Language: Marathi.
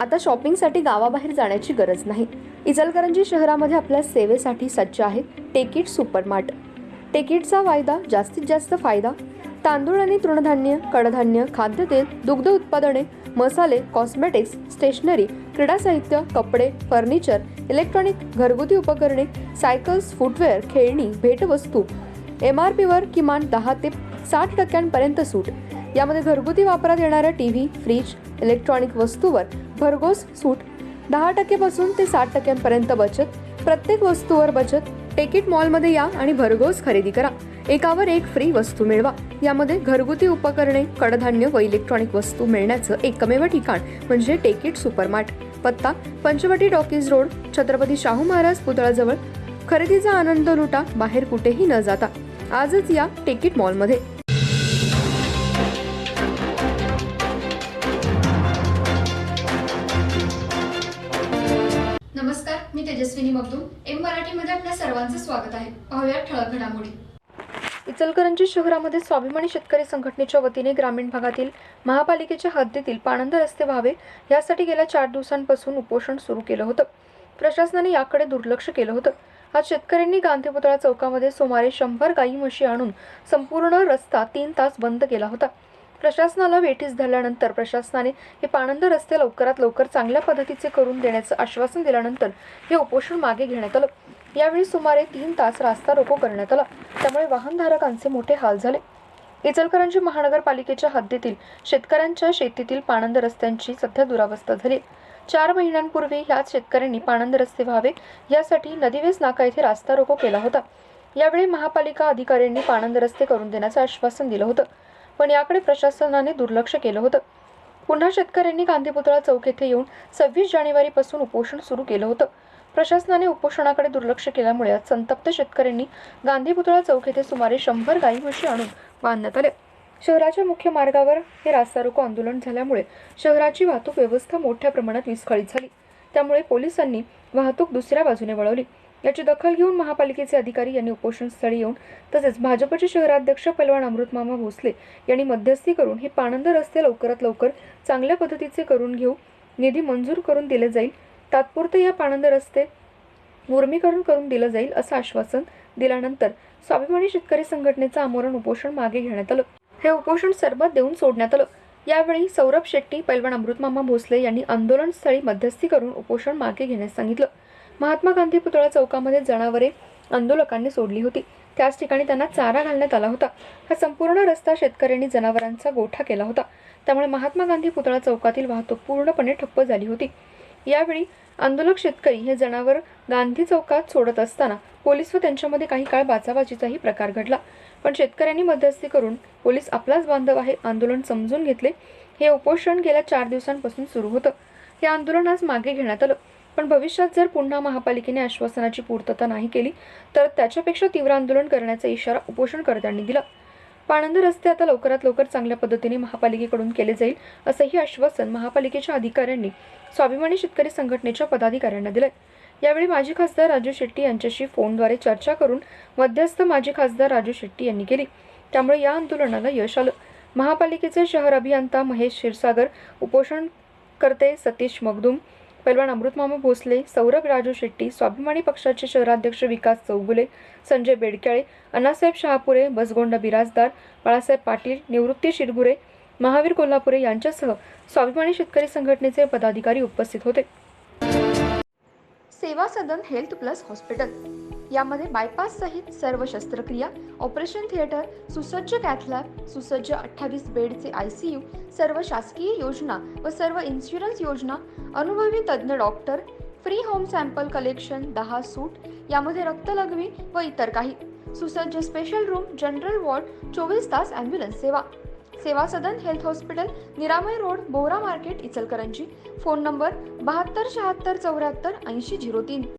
आता शॉपिंगसाठी गावाबाहेर जाण्याची गरज नाही। इचलकरंजी शहरामध्ये आपल्या सेवेसाठी सज्ज आहे टेकिट सुपरमार्ट। टेकिटचा वायदा जास्तीत जास्त फायदा। तांदूळ आणि तृणधान्य, कडधान्य, खाद्यतेल, दुग्ध उत्पादने, मसाले, कॉस्मेटिक्स, स्टेशनरी, क्रीडा साहित्य, कपडे, फर्निचर, इलेक्ट्रॉनिक, घरगुती उपकरणे, सायकल्स, फुटवेअर, खेळणी, भेटवस्तू, MRP वर किमान 10 ते 60% सूट। यामध्ये घरगुती वापरात येणाऱ्या टीव्ही, फ्रीज, इलेक्ट्रॉनिक वस्तूवर भरघोस सूट। 10% पासून ते 60% बचत। प्रत्येक वस्तूवर बचत। टेकिट मॉलमध्ये या आणि भरघोस खरेदी करा। एकावर एक फ्री वस्तू मिळवा। यामध्ये घरगुती उपकरणे, कडधान्य व इलेक्ट्रॉनिक वस्तू मिळण्याचं एकमेव ठिकाण म्हणजे टेकिट सुपरमार्ट। पत्ता पंचवटी टॉकीज रोड, छत्रपती शाहू महाराज पुतळ्याजवळ। खरेदीचा आनंद लुटा, बाहेर कुठेही न जाता। आजच या टेकिट मॉलमध्ये। नमस्कार, मी तेजस्विनी मगदूम। एम मराठीमध्ये आपल्या सर्वांचं स्वागत आहे। पाहूया ठळक घडामोडी। इचलकरंजी शहरामध्ये स्वाभिमानी शेतकरी संघटनेच्या वतीने ग्रामीण भागातील महापालिकेच्या हद्दीतील पाणंद रस्ते व्हावे यासाठी गेल्या 4 दिवसांपासून उपोषण सुरू केलं होतं। प्रशासनाने याकडे दुर्लक्ष केलं होतं। आज शेतकऱ्यांनी गांधी पुतळा चौकामध्ये सुमारे 100 गाई म्हशी आणून संपूर्ण रस्ता 3 तास बंद केला होता। प्रशासनाला वेठीस धरल्यानंतर प्रशासनाने हे पाणंद रस्ते लवकरात लवकर चांगल्या पद्धतीचे करून देण्याचं आश्वासन दिल्यानंतर हे उपोषण मागे घेण्यात आलं। यावेळी सुमारे 3 तास रास्ता रोको करण्यात आला, त्यामुळे वाहनधारकांचे मोठे हाल झाले। इचलकरंजी महानगरपालिकेच्या हद्दीतील शेतकऱ्यांच्या शेतीतील पाणंद रस्त्यांची सध्या दुरावस्था झाली। 4 महिन्यांपूर्वी ह्याच शेतकऱ्यांनी पाणंद रस्ते व्हावे यासाठी नदीवेस नाका येथे रास्ता रोको केला होता। यावेळी महापालिका अधिकाऱ्यांनी पाणंद रस्ते करून देण्याचं आश्वासन दिलं होतं, पण याकडे प्रशासनाने दुर्लक्ष केलं होतं। पुन्हा शेतकऱ्यांनी गांधी पुतळा चौक येथे येऊन 26 जानेवारीपासून उपोषण सुरू केलं होतं। प्रशासनाने उपोषणाकडे दुर्लक्ष केल्यामुळे आज संतप्त शेतकऱ्यांनी गांधी पुतळा चौक येथे सुमारे 100 गाई म्हशी आणून बांधण्यात आले। शहराच्या मुख्य मार्गावर हे रास्ता रोको आंदोलन झाल्यामुळे शहराची वाहतूक व्यवस्था मोठ्या प्रमाणात विस्कळीत झाली। त्यामुळे पोलिसांनी वाहतूक दुसऱ्या बाजूने वळवली। याची दखल घेऊन महापालिकेचे अधिकारी यांनी उपोषणस्थळी येऊन तसेच भाजपचे शहराध्यक्ष पैलवान अमृतमामा भोसले यांनी मध्यस्थी करून हे पाणंद रस्ते लवकरात लवकर चांगल्या पद्धतीचे करून घेऊ, निधी मंजूर करून दिले जाईल, तात्पुरते या पाणंद रस्ते मुर्मीकरण करून दिलं जाईल असं आश्वासन दिल्यानंतर स्वाभिमानी शेतकरी संघटनेचं आमरण उपोषण मागे घेण्यात आलं। हे उपोषण सरबत देऊन सोडण्यात आलं। यावेळी सौरभ शेट्टी, पैलवान अमृतमामा भोसले यांनी आंदोलनस्थळी मध्यस्थी करून उपोषण मागे घेण्यास सांगितलं। महात्मा गांधी पुतळा चौकामध्ये जनावरे आंदोलकांनी सोडली होती, त्याच ठिकाणी त्यांना चारा घालण्यात आला होता। हा संपूर्ण रस्ता शेतकऱ्यांनी जनावरांचा गोठा केला होता, त्यामुळे महात्मा गांधी पुतळा चौकातील वाहतूक पूर्णपणे ठप्प झाली होती। यावेळी आंदोलक शेतकरी हे जनावर गांधी चौकात सोडत असताना पोलीस व त्यांच्यामध्ये काही काळ बाचाबाचीचाही प्रकार घडला, पण शेतकऱ्यांनी मध्यस्थी करून पोलीस आपलाच बांधव आहे आंदोलन समजून घेतले। हे उपोषण गेल्या 4 दिवसांपासून सुरू होतं। हे आंदोलन आज मागे घेण्यात आलं, पण भविष्यात जर पुन्हा महापालिकेने आश्वासनाची पूर्तता नाही केली तर त्याच्यापेक्षा तीव्र आंदोलन करण्याचा इशारा उपोषणकर्त्यांनी दिला। पाणंद रस्ते आता लवकरात लवकर चांगल्या पद्धतीने महापालिकेकडून केले जाईल असंही आश्वासन महापालिकेच्या अधिकाऱ्यांनी स्वाभिमानी शेतकरी संघटनेच्या पदाधिकाऱ्यांना दिलंय। यावेळी माजी खासदार राजू शेट्टी यांच्याशी फोनद्वारे चर्चा करून मध्यस्थ माजी खासदार राजू शेट्टी यांनी केली, त्यामुळे या आंदोलनाला यश आलं। महापालिकेचे शहर अभियंता महेश क्षीरसागर, उपोषणकर्ते सतीश मगदूम, पैलवान अमृतमामा भोसले, सौरभ राजू शेट्टी, स्वाभिमानी पक्षाचे शहराध्यक्ष विकास चौगुले, संजय बेडक्याळे, अण्णासाहेब शहापुरे, बसगोंडा बिराजदार, बाळासाहेब पाटील, निवृत्ती शिरगुरे, महावीर कोल्हापुरे यांच्यासह स्वाभिमानी शेतकरी संघटनेचे पदाधिकारी उपस्थित होते। सेवा सदन हेल्थ प्लस हॉस्पिटल यामध्ये बायपास सहित सर्व शस्त्रक्रिया, ऑपरेशन थिएटर, सुसज्ज कॅथ लॅब, सुसज्ज 28 बेडचे ICU, सर्व शासकीय योजना व सर्व इन्शुरन्स योजना, अनुभवी तज्ञ doctor, free home sample collection, 10 सूट, यामध्ये रक्तलघवी व इतर काही, सुसज्ज स्पेशल रूम, जनरल वॉर्ड, 24 तास ॲम्ब्युलन्स सेवा। सेवा सदन हेल्थ हॉस्पिटल, निरामय road, Bohra market, Ichalkaranji. Phone number 72 76 74 80 03।